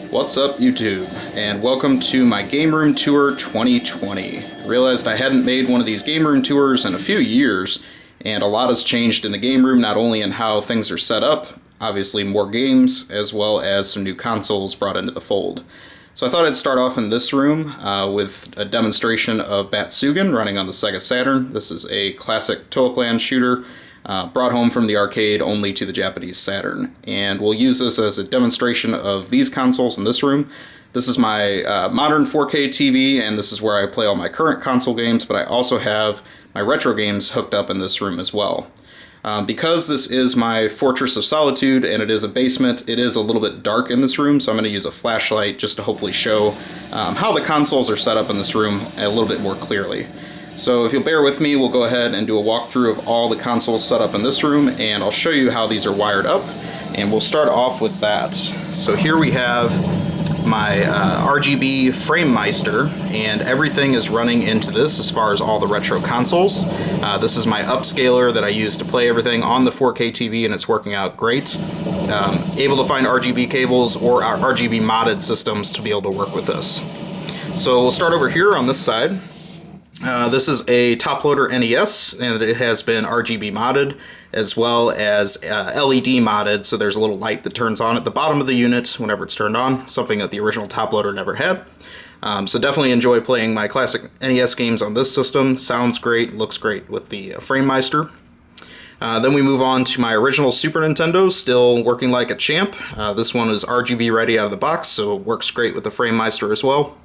What's up, YouTube, and welcome to my Game Room Tour 2020. I realized I hadn't made one of these Game Room Tours in a few years, and a lot has changed in the game room, not only in how things are set up, obviously more games, as well as some new consoles brought into the fold. So I thought I'd start off in this room with a demonstration of Batsugan running on the Sega Saturn. This is a classic toaplan shooter brought home from the arcade only to the Japanese Saturn. And we'll use this as a demonstration of these consoles in this room. This is my modern 4K TV, and this is where I play all my current console games, but I also have my retro games hooked up in this room as well. Because this is my Fortress of Solitude and it is a basement, it is a little bit dark in this room, so I'm going to use a flashlight just to hopefully show how the consoles are set up in this room a little bit more clearly. So if you'll bear with me, we'll go ahead and do a walkthrough of all the consoles set up in this room, and I'll show you how these are wired up, and we'll start off with that. So here we have my RGB FrameMeister, and everything is running into this as far as all the retro consoles. This is my upscaler that I use to play everything on the 4K TV, and it's working out great. Able to find RGB cables or RGB modded systems to be able to work with this. So we'll start over here on this side. This is a top loader NES, and it has been RGB modded as well as LED modded, so there's a little light that turns on at the bottom of the unit whenever it's turned on, something that the original top loader never had. So definitely enjoy playing my classic NES games on this system. Sounds great, looks great with the FrameMeister. Then we move on to my original Super Nintendo, still working like a champ. This one is RGB ready out of the box, so it works great with the FrameMeister as well.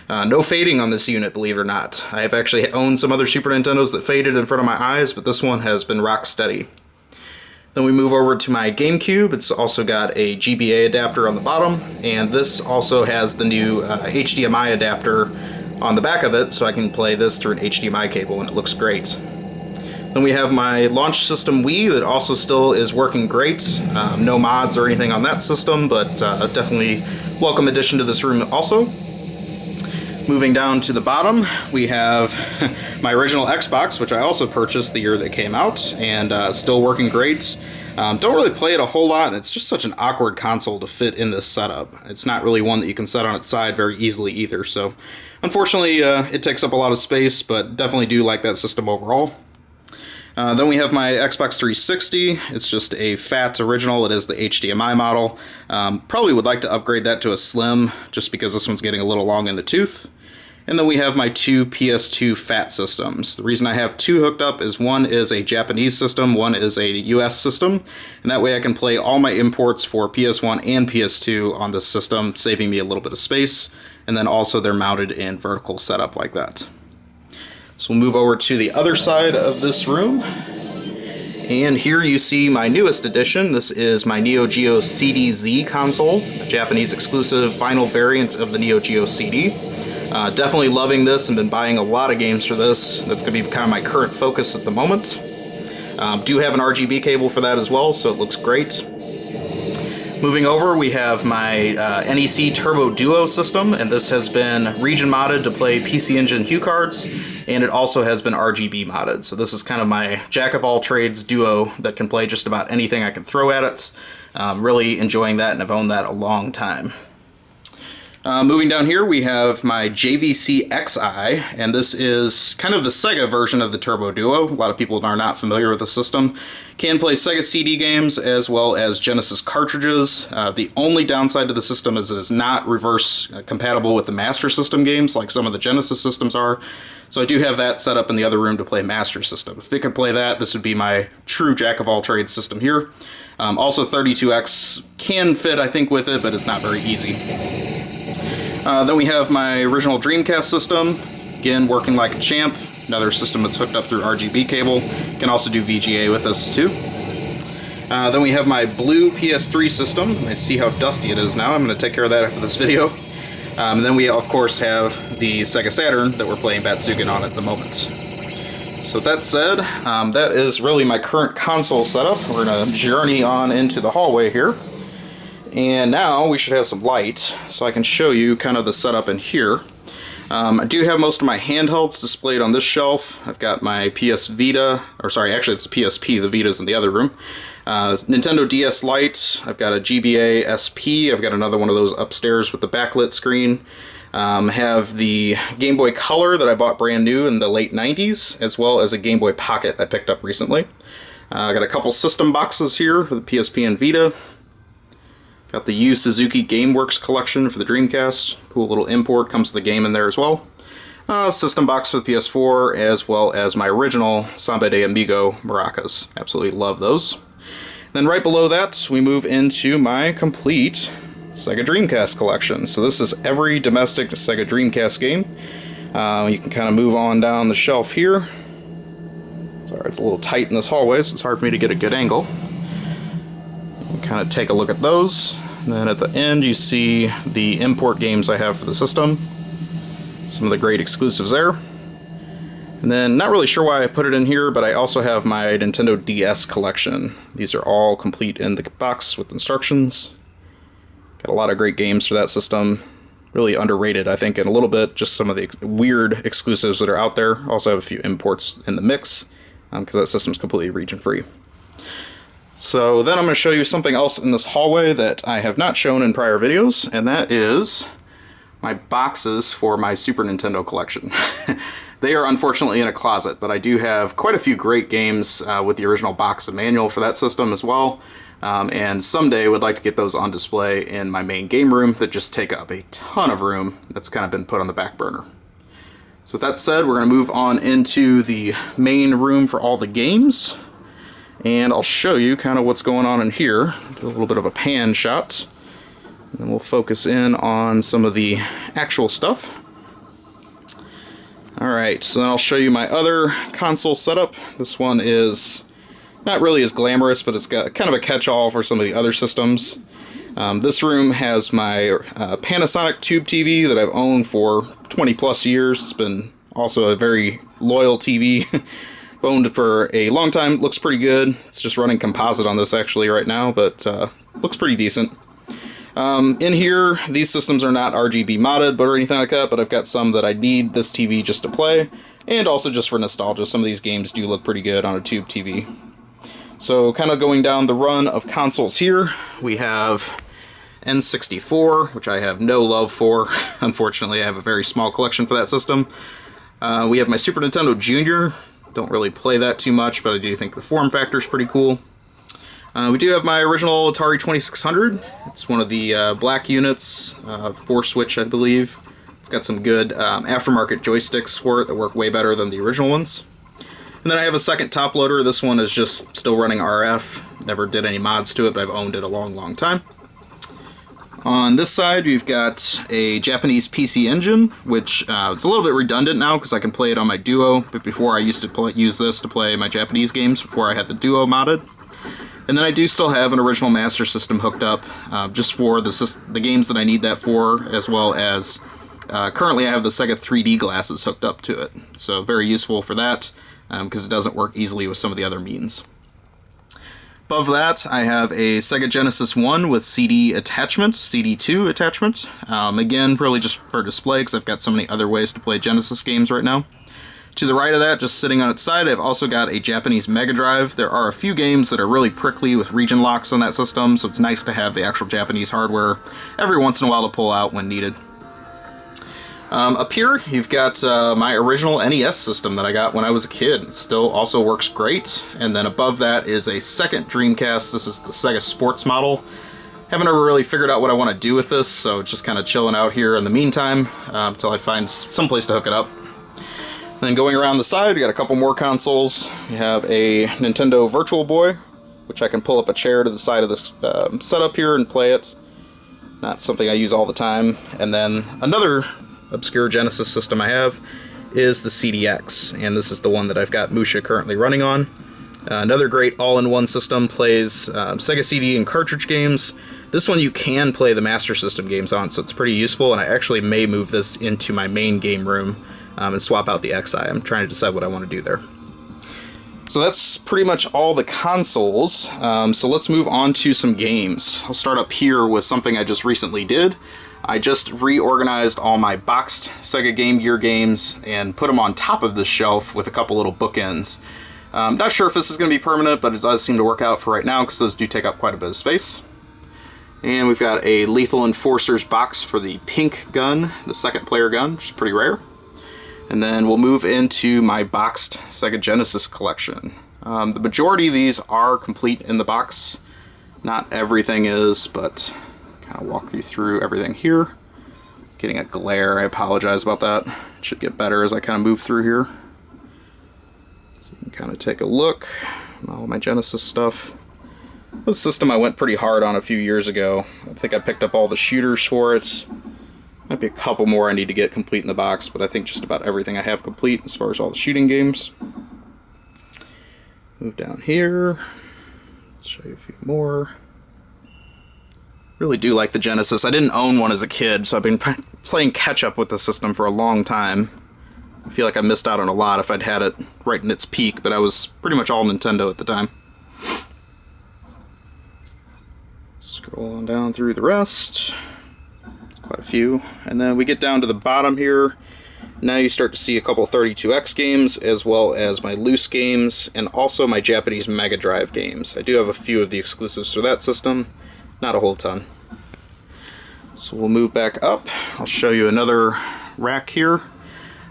No fading on this unit, believe it or not. I have actually owned some other Super Nintendos that faded in front of my eyes, but this one has been rock steady. Then we move over to my GameCube. It's also got a GBA adapter on the bottom, and this also has the new HDMI adapter on the back of it, so I can play this through an HDMI cable, and it looks great. Then we have my launch system Wii that also still is working great. No mods or anything on that system, but definitely welcome addition to this room also. Moving down to the bottom, we have my original Xbox, which I also purchased the year that came out, and still working great. Don't really play it a whole lot, and it's just such an awkward console to fit in this setup. It's not really one that you can set on its side very easily either, so unfortunately it takes up a lot of space, but definitely do like that system overall. Then we have my Xbox 360. It's just a fat original. It is the HDMI model. Probably would like to upgrade that to a slim, just because this one's getting a little long in the tooth. And then we have my two PS2 fat systems. The reason I have two hooked up is one is a Japanese system, one is a US system, and that way I can play all my imports for PS1 and PS2 on this system, saving me a little bit of space, and then also they're mounted in vertical setup like that. So we'll move over to the other side of this room, and here you see my newest addition. This is my Neo Geo CD-Z console, a Japanese exclusive vinyl variant of the Neo Geo CD. Definitely loving this and been buying a lot of games for this. That's going to be kind of my current focus at the moment. Do have an RGB cable for that as well, so it looks great. Moving over, we have my NEC Turbo Duo system, and this has been region modded to play PC Engine HuCards, and it also has been RGB modded. So this is kind of my jack-of-all-trades duo that can play just about anything I can throw at it. Really enjoying that, and I've owned that a long time. Moving down here, we have my JVC XI, and this is kind of the Sega version of the Turbo Duo. A lot of people are not familiar with the system. Can play Sega CD games as well as Genesis cartridges. The only downside to the system is it is not reverse compatible with the Master System games like some of the Genesis systems are. So I do have that set up in the other room to play Master System. If it could play that, this would be my true jack-of-all-trades system here. Also 32X can fit, I think, with it, but it's not very easy. Then we have my original Dreamcast system, again working like a champ, another system that's hooked up through RGB cable, can also do VGA with this too. Then we have my blue PS3 system. I see how dusty it is now, I'm going to take care of that after this video. And then we of course have the Sega Saturn that we're playing Batsugan on at the moment. So that said, that is really my current console setup. We're going to journey on into the hallway here. And now we should have some light, so I can show you kind of the setup in here. I do have most of my handhelds displayed on this shelf. I've got my PS Vita, or sorry, actually it's the PSP, the Vita's in the other room. Nintendo DS Lite, I've got a GBA SP, I've got another one of those upstairs with the backlit screen. Have the Game Boy Color that I bought brand new in the late 90s, as well as a Game Boy Pocket I picked up recently. I got a couple system boxes here for the PSP and Vita. Got the Yu Suzuki GameWorks collection for the Dreamcast. Cool little import, comes with the game in there as well. System box for the PS4, as well as my original Samba de Amigo maracas. Absolutely love those. Then right below that, we move into my complete Sega Dreamcast collection. So this is every domestic Sega Dreamcast game. You can kind of move on down the shelf here. Sorry, it's a little tight in this hallway, so it's hard for me to get a good angle. Kind of take a look at those. And then at the end you see the import games I have for the system. Some of the great exclusives there. And then, not really sure why I put it in here, but I also have my Nintendo DS collection. These are all complete in the box with instructions. Got a lot of great games for that system. Really underrated, I think, in a little bit. Just some of the weird exclusives that are out there. Also have a few imports in the mix, because that system's completely region-free. So then I'm going to show you something else in this hallway that I have not shown in prior videos, and that is my boxes for my Super Nintendo collection. They are unfortunately in a closet, but I do have quite a few great games with the original box and manual for that system as well. And someday would like to get those on display in my main game room that just take up a ton of room that's kind of been put on the back burner. So with that said, we're going to move on into the main room for all the games. And I'll show you kind of what's going on in here. Do a little bit of a pan shot. And then we'll focus in on some of the actual stuff. Alright, so then I'll show you my other console setup. This one is not really as glamorous, but it's got kind of a catch-all for some of the other systems. This room has my Panasonic Tube TV that I've owned for 20 plus years. It's been also a very loyal TV. I've owned for a long time. It looks pretty good. It's just running composite on this actually right now, but looks pretty decent. In here, these systems are not RGB modded or anything like that, but I've got some that I need this TV just to play, and also just for nostalgia. Some of these games do look pretty good on a tube TV. So kind of going down the run of consoles here, we have N64, which I have no love for. Unfortunately, I have a very small collection for that system. We have my Super Nintendo Junior. Don't really play that too much, but I do think the form factor is pretty cool. We do have my original Atari 2600. It's one of the black units, 4-switch, I believe. It's got some good aftermarket joysticks for it that work way better than the original ones. And then I have a second top loader. This one is just still running RF. Never did any mods to it, but I've owned it a long, long time. On this side, we've got a Japanese PC Engine, which it's a little bit redundant now because I can play it on my Duo, but before I used to use this to play my Japanese games before I had the Duo modded. And then I do still have an original Master System hooked up just for the games that I need that for, as well as currently I have the Sega 3D glasses hooked up to it. So very useful for that because it doesn't work easily with some of the other means. Above that, I have a Sega Genesis 1 with CD attachment, CD2 attachment. Again, really just for display because I've got so many other ways to play Genesis games right now. To the right of that, just sitting on its side, I've also got a Japanese Mega Drive. There are a few games that are really prickly with region locks on that system, so it's nice to have the actual Japanese hardware every once in a while to pull out when needed. Up here, you've got my original NES system that I got when I was a kid. It still also works great. And then above that is a second Dreamcast. This is the Sega Sports model. Haven't ever really figured out what I want to do with this, so just kind of chilling out here in the meantime until I find some place to hook it up. Then going around the side, we got a couple more consoles. We have a Nintendo Virtual Boy, which I can pull up a chair to the side of this setup here and play it. Not something I use all the time. And then another obscure Genesis system I have is the CDX, and this is the one that I've got Musha currently running on. Another great all-in-one system, plays Sega CD and cartridge games. This one you can play the Master System games on, so it's pretty useful, and I actually may move this into my main game room and swap out the XI. I'm trying to decide what I want to do there. So that's pretty much all the consoles. So let's move on to some games. I'll start up here with something I just recently did. I just reorganized all my boxed Sega Game Gear games and put them on top of this shelf with a couple little bookends. Not sure if this is going to be permanent, but it does seem to work out for right now because those do take up quite a bit of space. And we've got a Lethal Enforcers box for the pink gun, the second player gun, which is pretty rare. And then we'll move into my boxed Sega Genesis collection. The majority of these are complete in the box. Not everything is, but kind of walk you through everything here. Getting a glare, I apologize about that. It should get better as I kind of move through here. So you can kind of take a look at all my Genesis stuff. This system I went pretty hard on a few years ago. I think I picked up all the shooters for it. Might be a couple more I need to get complete in the box, but I think just about everything I have complete as far as all the shooting games. Move down here. Show you a few more. Really do like the Genesis. I didn't own one as a kid, so I've been playing catch-up with the system for a long time. I feel like I missed out on a lot if I'd had it right in its peak, but I was pretty much all Nintendo at the time. Scroll on down through the rest. It's quite a few. And then we get down to the bottom here. Now you start to see a couple 32X games, as well as my loose games, and also my Japanese Mega Drive games. I do have a few of the exclusives for that system. Not a whole ton. So we'll move back up. I'll show you another rack here.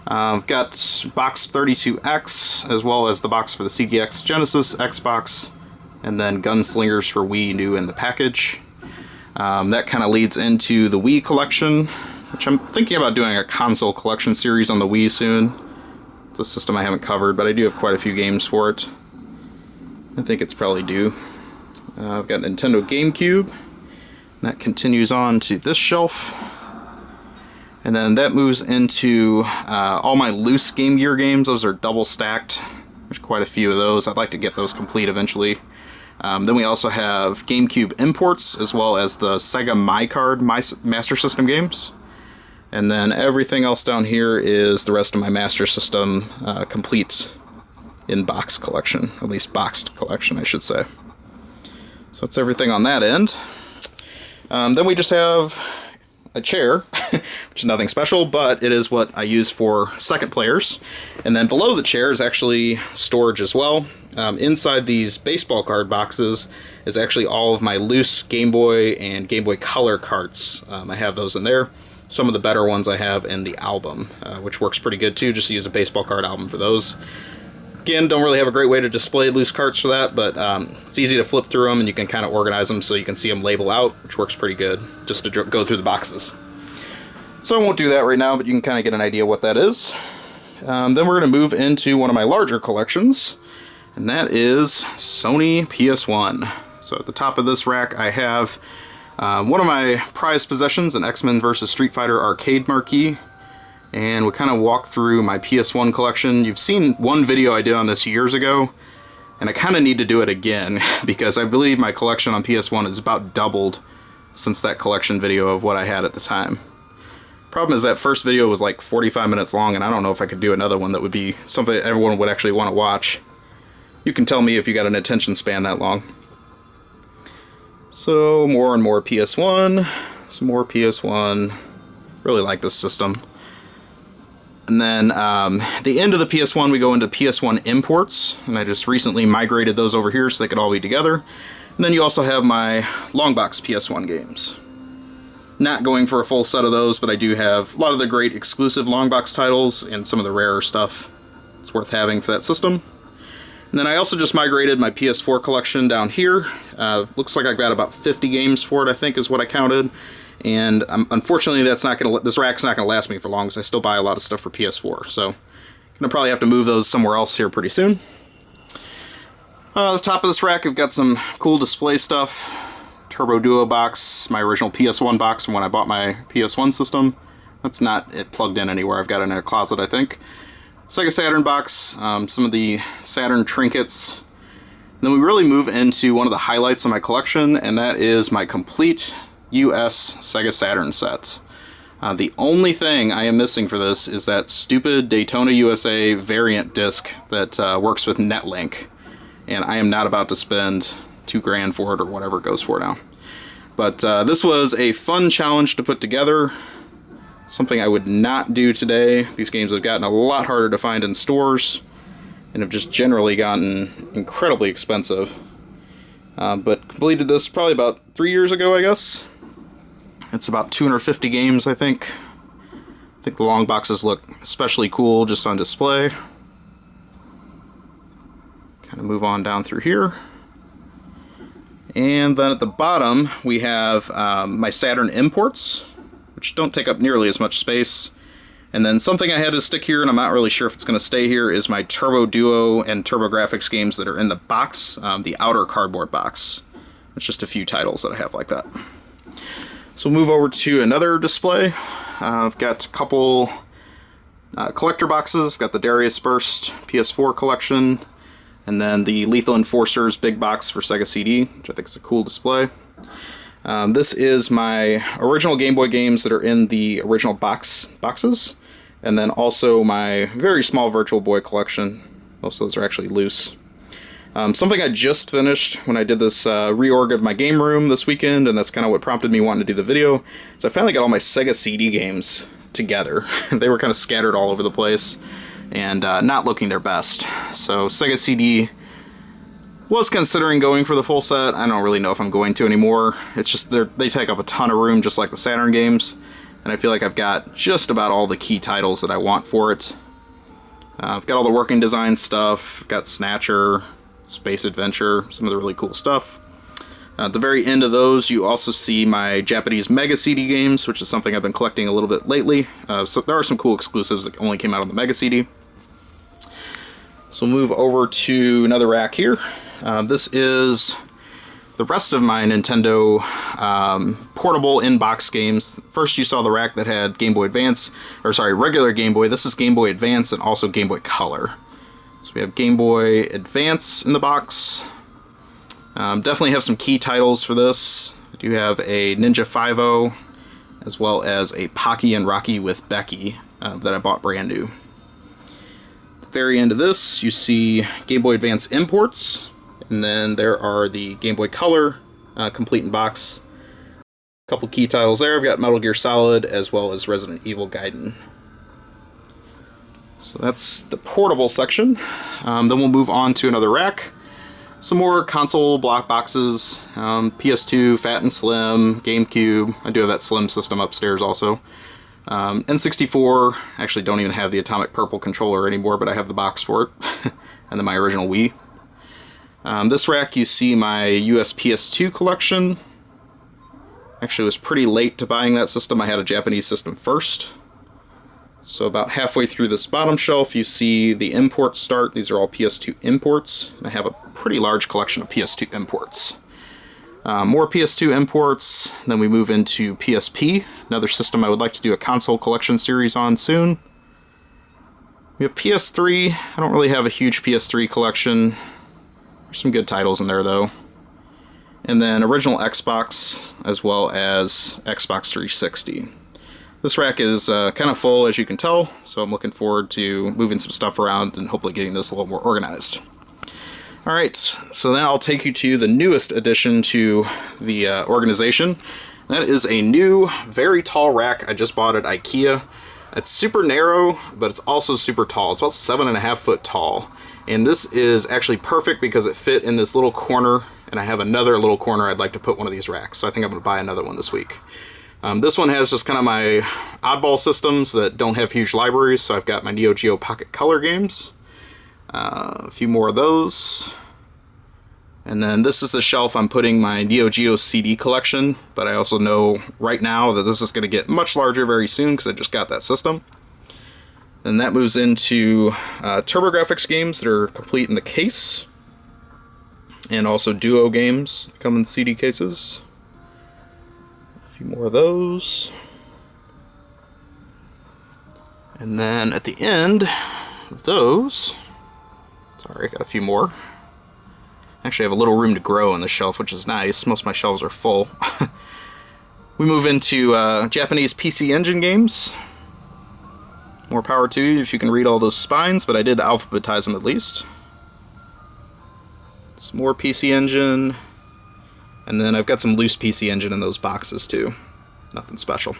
I've got box 32X, as well as the box for the CDX Genesis, Xbox, and then Gunslingers for Wii new in the package. That kind of leads into the Wii collection, which I'm thinking about doing a console collection series on the Wii soon. It's a system I haven't covered, but I do have quite a few games for it. I think it's probably due. I've got Nintendo GameCube. That continues on to this shelf. And then that moves into all my loose Game Gear games. Those are double stacked. There's quite a few of those. I'd like to get those complete eventually. Then we also have GameCube imports, as well as the Sega MyCard Master System games. And then everything else down here is the rest of my Master System complete in box collection. At least boxed collection, I should say. So that's everything on that end. Then we just have a chair, which is nothing special, but it is what I use for second players. And then below the chair is actually storage as well. Inside these baseball card boxes is actually all of my loose Game Boy and Game Boy Color carts. I have those in there. Some of the better ones I have in the album, which works pretty good too, just to use a baseball card album for those. Again, don't really have a great way to display loose carts for that, but it's easy to flip through them and you can kind of organize them so you can see them label out, which works pretty good, just to go through the boxes. So I won't do that right now, but you can kind of get an idea what that is. Then we're going to move into one of my larger collections, and that is Sony PS1. So at the top of this rack I have one of my prized possessions, an X-Men vs. Street Fighter arcade marquee. And we kind of walk through my PS1 collection. You've seen one video I did on this years ago, and I kind of need to do it again because I believe my collection on PS1 is about doubled since that collection video of what I had at the time. Problem is that first video was like 45 minutes long, and I don't know if I could do another one that would be something that everyone would actually want to watch. You can tell me if you got an attention span that long. So more and more PS1, some more PS1. Really like this system. And then at the end of the PS1, we go into PS1 imports, and I just recently migrated those over here so they could all be together. And then you also have my long box PS1 games. Not going for a full set of those, but I do have a lot of the great exclusive long box titles and some of the rarer stuff it's worth having for that system. And then I also just migrated my PS4 collection down here. Looks like I've got about 50 games for it, I think is what I counted. And unfortunately, this rack's not going to last me for long, because I still buy a lot of stuff for PS4. So I'm going to probably have to move those somewhere else here pretty soon. At the top of this rack, I've got some cool display stuff. Turbo Duo box, my original PS1 box from when I bought my PS1 system. That's not it plugged in anywhere. I've got it in a closet, I think. Sega Saturn box, some of the Saturn trinkets. And then we really move into one of the highlights of my collection, and that is my complete US Sega Saturn set. The only thing I am missing for this is that stupid Daytona USA variant disc that works with Netlink, and I am not about to spend $2,000 for it or whatever it goes for now. But this was a fun challenge to put together, something I would not do today. These games have gotten a lot harder to find in stores, and have just generally gotten incredibly expensive. But completed this probably about 3 years ago, I guess. It's about 250 games, I think. I think the long boxes look especially cool just on display. Kind of move on down through here. And then at the bottom, we have my Saturn imports, which don't take up nearly as much space. And then something I had to stick here, and I'm not really sure if it's going to stay here, is my Turbo Duo and TurboGrafx games that are in the box, the outer cardboard box. It's just a few titles that I have like that. So we'll move over to another display. I've got a couple collector boxes. Got the Darius Burst PS4 collection, and then the Lethal Enforcers big box for Sega CD, which I think is a cool display. This is my original Game Boy games that are in the original boxes, and then also my very small Virtual Boy collection. Most of those are actually loose. Something I just finished when I did this reorg of my game room this weekend, and that's kind of what prompted me wanting to do the video, is I finally got all my Sega CD games together. They were kind of scattered all over the place, and not looking their best. So Sega CD was considering going for the full set. I don't really know if I'm going to anymore. It's just they take up a ton of room, just like the Saturn games, and I feel like I've got just about all the key titles that I want for it. I've got all the working design stuff, I've got Snatcher, Space Adventure, some of the really cool stuff. At the very end of those, you also see my Japanese Mega CD games, which is something I've been collecting a little bit lately. So there are some cool exclusives that only came out on the Mega CD. So we'll move over to another rack here. This is the rest of my Nintendo portable in-box games. First you saw the rack that had Game Boy Advance, or sorry, regular Game Boy. This is Game Boy Advance and also Game Boy Color. So we have Game Boy Advance in the box. Definitely have some key titles for this. I do have a Ninja 5-0, as well as a Pocky and Rocky with Becky that I bought brand new. At the very end of this, you see Game Boy Advance imports, and then there are the Game Boy Color complete in box. A couple key titles there. I've got Metal Gear Solid, as well as Resident Evil Gaiden. So that's the portable section. Then we'll move on to another rack. Some more console block boxes. PS2, Fat and Slim, GameCube. I do have that Slim system upstairs also. N64. Actually don't even have the Atomic Purple controller anymore, but I have the box for it. And then my original Wii. This rack you see my US PS2 collection. Actually was pretty late to buying that system. I had a Japanese system first. So about halfway through this bottom shelf, you see the imports start. These are all PS2 imports. I have a pretty large collection of PS2 imports. More PS2 imports, then we move into PSP, another system I would like to do a console collection series on soon. We have PS3. I don't really have a huge PS3 collection. There's some good titles in there, though. And then original Xbox, as well as Xbox 360. This rack is kind of full, as you can tell, so I'm looking forward to moving some stuff around and hopefully getting this a little more organized. Alright, so then I'll take you to the newest addition to the organization. That is a new, very tall rack I just bought at IKEA. It's super narrow, but it's also super tall. It's about 7.5 foot tall. And this is actually perfect because it fit in this little corner, and I have another little corner I'd like to put one of these racks, so I think I'm going to buy another one this week. This one has just kind of my oddball systems that don't have huge libraries, so I've got my Neo Geo Pocket Color games. A few more of those. And then this is the shelf I'm putting my Neo Geo CD collection, but I also know right now that this is going to get much larger very soon because I just got that system. Then that moves into TurboGrafx games that are complete in the case, and also Duo games that come in CD cases. A few more of those. And then at the end of those, sorry, I got a few more. Actually, I have a little room to grow on the shelf, which is nice. Most of my shelves are full. We move into Japanese PC Engine games. More power to you if you can read all those spines, but I did alphabetize them at least. Some more PC Engine. And then I've got some loose PC Engine in those boxes too. Nothing special.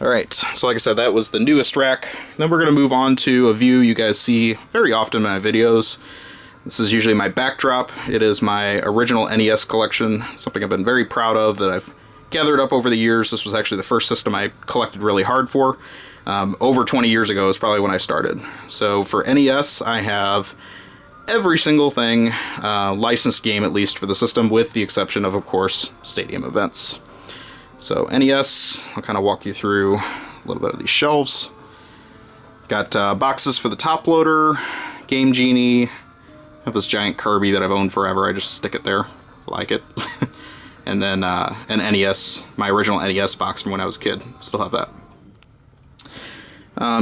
Alright, so like I said, that was the newest rack. Then we're going to move on to a view you guys see very often in my videos. This is usually my backdrop. It is my original NES collection, something I've been very proud of that I've gathered up over the years. This was actually the first system I collected really hard for. Over 20 years ago is probably when I started. So for NES, I have every single thing, licensed game at least for the system, with the exception of course, Stadium Events. So NES, I'll kind of walk you through a little bit of these shelves. Got boxes for the top loader, Game Genie. I have this giant Kirby that I've owned forever. I just stick it there, like it. And then an NES, my original NES box from when I was a kid. Still have that.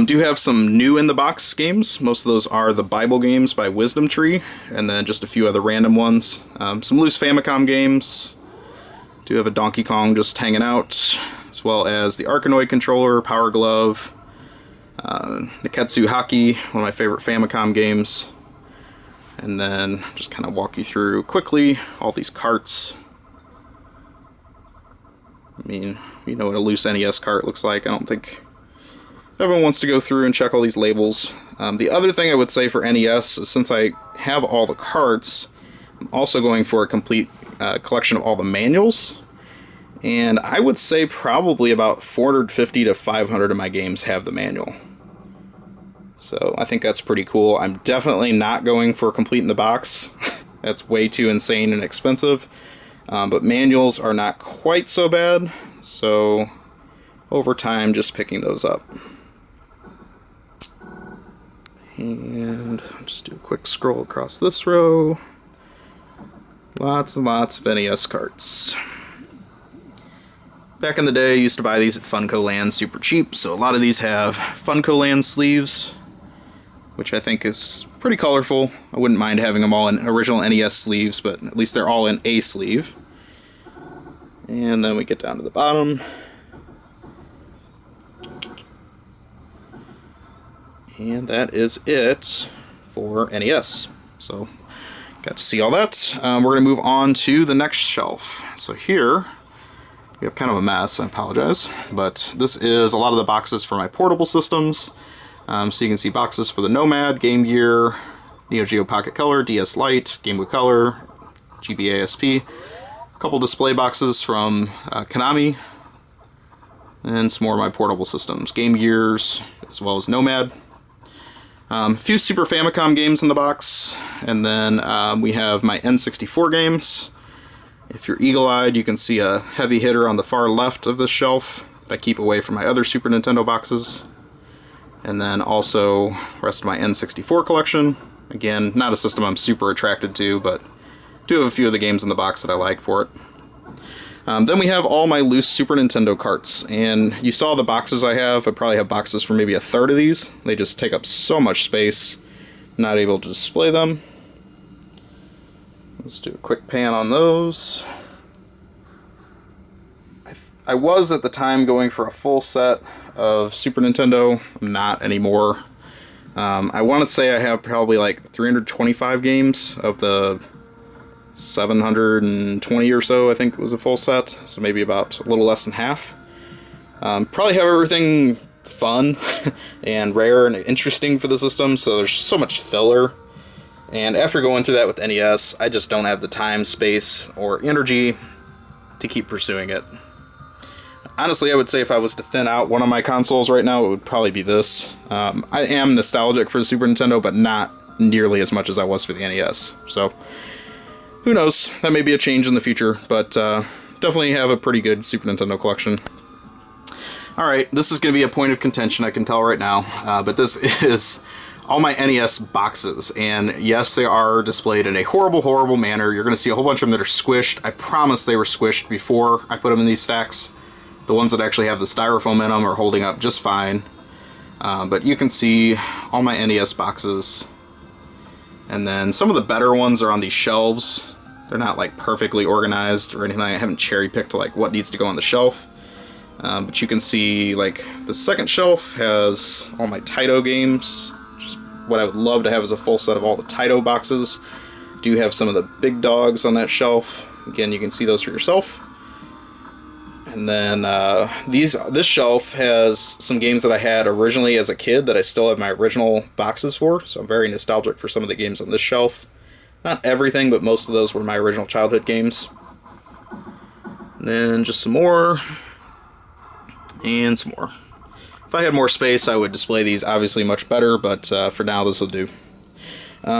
Do have some new in the box games. Most of those are the Bible games by Wisdom Tree, and then just a few other random ones. Some loose Famicom games. Do have a Donkey Kong just hanging out, as well as the Arkanoid controller, Power Glove, Neketsu Hockey, one of my favorite Famicom games. And then just kind of walk you through quickly all these carts. I mean, you know what a loose NES cart looks like. I don't think everyone wants to go through and check all these labels. The other thing I would say for NES is, since I have all the carts, I'm also going for a complete collection of all the manuals. And I would say probably about 450 to 500 of my games have the manual. So I think that's pretty cool. I'm definitely not going for complete in the box. That's way too insane and expensive. But manuals are not quite so bad. So over time, just picking those up. And I'll just do a quick scroll across this row. Lots and lots of NES carts. Back in the day, I used to buy these at Funko Land super cheap, so a lot of these have Funko Land sleeves, which I think is pretty colorful. I wouldn't mind having them all in original NES sleeves, but at least they're all in a sleeve. And then we get down to the bottom. And that is it for NES. So, got to see all that. We're going to move on to the next shelf. So here, we have kind of a mess, I apologize. But this is a lot of the boxes for my portable systems. So you can see boxes for the Nomad, Game Gear, Neo Geo Pocket Color, DS Lite, Game Boy Color, GBA SP. A couple display boxes from Konami. And some more of my portable systems. Game Gears, as well as Nomad. A few Super Famicom games in the box, and then we have my N64 games. If you're eagle-eyed, you can see a heavy hitter on the far left of this shelf that I keep away from my other Super Nintendo boxes. And then also the rest of my N64 collection. Again, not a system I'm super attracted to, but do have a few of the games in the box that I like for it. Then we have all my loose Super Nintendo carts, and you saw the boxes I have. I probably have boxes for maybe a third of these. They just take up so much space, not able to display them. Let's do a quick pan on those. I was at the time going for a full set of Super Nintendo. I'm not anymore. I want to say I have probably like 325 games of the 720 or so, I think was a full set, so maybe about a little less than half. Probably have everything fun and rare and interesting for the system, so there's so much filler. And after going through that with NES, I just don't have the time, space, or energy to keep pursuing it. Honestly, I would say if I was to thin out one of my consoles right now, it would probably be this. I am nostalgic for the Super Nintendo, but not nearly as much as I was for the NES, so who knows, that may be a change in the future, but definitely have a pretty good Super Nintendo collection. Alright, this is going to be a point of contention, I can tell right now, but this is all my NES boxes, and yes, they are displayed in a horrible, horrible manner. You're going to see a whole bunch of them that are squished. I promise they were squished before I put them in these stacks. The ones that actually have the styrofoam in them are holding up just fine. But you can see all my NES boxes. And then some of the better ones are on these shelves. They're not like perfectly organized or anything. I haven't cherry-picked like what needs to go on the shelf. But you can see like the second shelf has all my Taito games. Just what I would love to have is a full set of all the Taito boxes. Do have some of the big dogs on that shelf. Again, you can see those for yourself. And then this shelf has some games that I had originally as a kid that I still have my original boxes for, so I'm very nostalgic for some of the games on this shelf. Not everything, but most of those were my original childhood games. And then just some more, and some more. If I had more space, I would display these obviously much better, but for now this will do.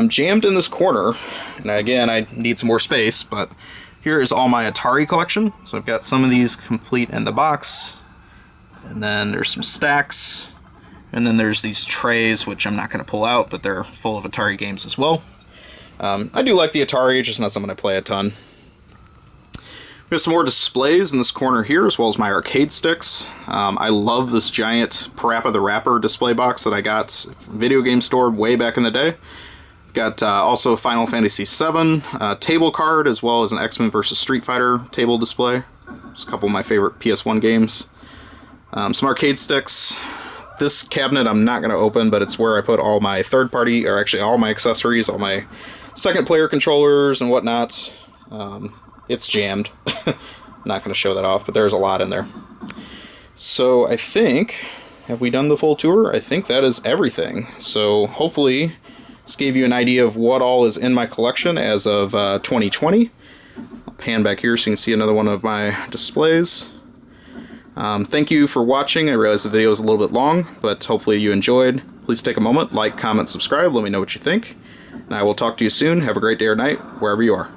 Jammed in this corner, and again I need some more space, but here is all my Atari collection. So I've got some of these complete in the box, and then there's some stacks, and then there's these trays, which I'm not going to pull out, but they're full of Atari games as well. I do like the Atari, just not something I play a ton. We have some more displays in this corner here, as well as my arcade sticks. I love this giant Parappa the Rapper display box that I got from Video Game Store way back in the day. Got also Final Fantasy VII table card, as well as an X-Men vs. Street Fighter table display. Just a couple of my favorite PS1 games. Some arcade sticks. This cabinet I'm not going to open, but it's where I put all my third-party, or actually all my accessories, all my second-player controllers and whatnot. It's jammed. I'm not going to show that off, but there's a lot in there. So I think, have we done the full tour? I think that is everything. So hopefully this gave you an idea of what all is in my collection as of 2020. I'll pan back here so you can see another one of my displays. Thank you for watching. I realize the video is a little bit long, but hopefully you enjoyed. Please take a moment, like, comment, subscribe, let me know what you think. And I will talk to you soon. Have a great day or night, wherever you are.